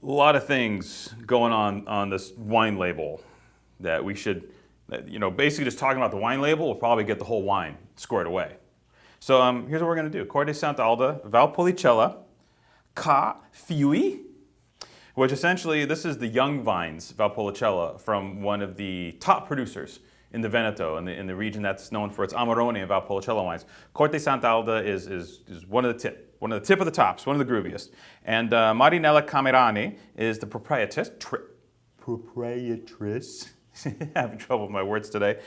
A lot of things going on this wine label that we should, basically just talking about the wine label will probably get the whole wine squared away. So here's what we're going to do. Corte Sant'Alda, Valpolicella, Ca Fiui, which essentially, this is the young vines, Valpolicella, from one of the top producers in the Veneto, in the region that's known for its Amarone and Valpolicella wines. Corte Sant'Alda is one of the tip of the tops, one of the grooviest. And Marinella Camerani is the proprietress. Having trouble with my words today.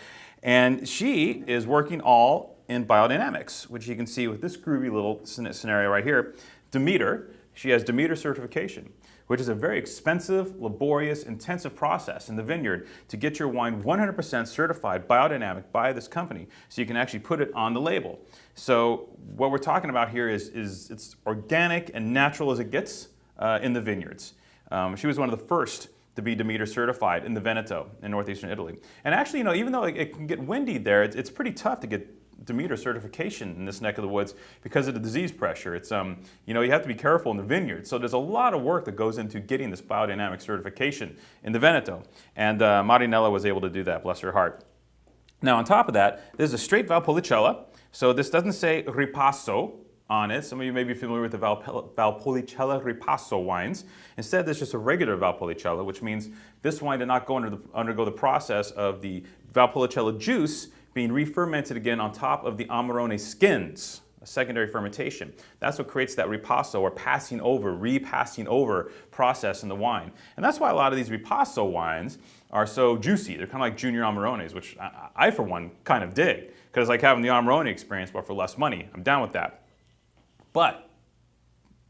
And she is working all in biodynamics, which you can see with this groovy little scenario right here. Demeter, she has Demeter certification, which is a very expensive, laborious, intensive process in the vineyard to get your wine 100% certified biodynamic by this company, so you can actually put it on the label. So what we're talking about here is it's organic and natural as it gets in the vineyards. She was one of the first to be Demeter certified in the Veneto in northeastern Italy. And actually, even though it can get windy there, it's pretty tough to get Demeter certification in this neck of the woods because of the disease pressure. It's you have to be careful in the vineyard. So there's a lot of work that goes into getting this biodynamic certification in the Veneto. And Marinella was able to do that, bless her heart. Now on top of that, this is a straight Valpolicella. So this doesn't say ripasso on it. Some of you may be familiar with the Valpolicella ripasso wines. Instead, there's just a regular Valpolicella, which means this wine did not undergo the process of the Valpolicella juice being re-fermented again on top of the Amarone skins, a secondary fermentation. That's what creates that ripasso, or passing over, repassing over process in the wine. And that's why a lot of these ripasso wines are so juicy. They're kind of like junior Amarones, which I for one, kind of dig, because it's like having the Amarone experience, but for less money. I'm down with that. But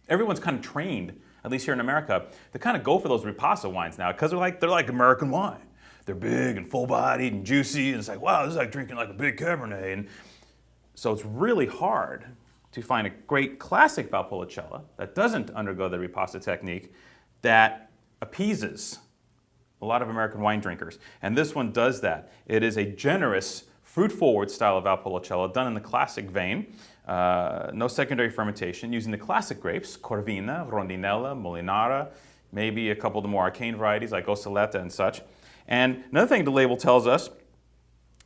everyone's kind of trained, at least here in America, to kind of go for those ripasso wines now, because they're like American wine. They're big and full-bodied and juicy, and it's like, wow, this is like drinking like a big Cabernet. And so it's really hard to find a great classic Valpolicella that doesn't undergo the ripasso technique that appeases a lot of American wine drinkers. And this one does that. It is a generous, fruit-forward style of Valpolicella done in the classic vein. No secondary fermentation, using the classic grapes, Corvina, Rondinella, Molinara, maybe a couple of the more arcane varieties like Osselletta and such. And another thing the label tells us,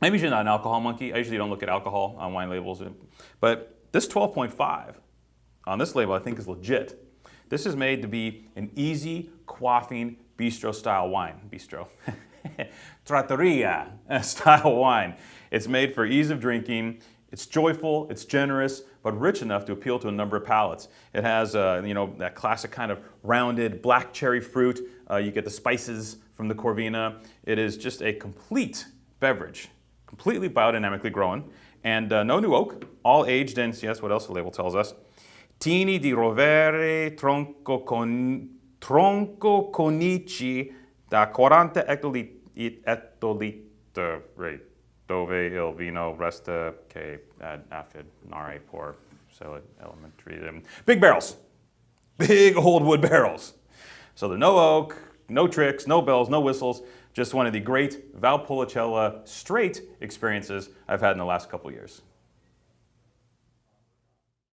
maybe you're not an alcohol monkey. I usually don't look at alcohol on wine labels. But this 12.5 on this label I think is legit. This is made to be an easy, quaffing, bistro-style wine. Bistro. Trattoria style wine. It's made for ease of drinking. It's joyful, it's generous, but rich enough to appeal to a number of palates. It has, that classic kind of rounded black cherry fruit. You get the spices from the Corvina. It is just a complete beverage, completely biodynamically grown, and no new oak, all aged in, yes, what else the label tells us? Tini di rovere tronco conici da 40 ettolitri. Dove il vino resta che ad affid nare por solid elementary. Big barrels. Big old wood barrels. So they're no oak, no tricks, no bells, no whistles. Just one of the great Valpolicella straight experiences I've had in the last couple years.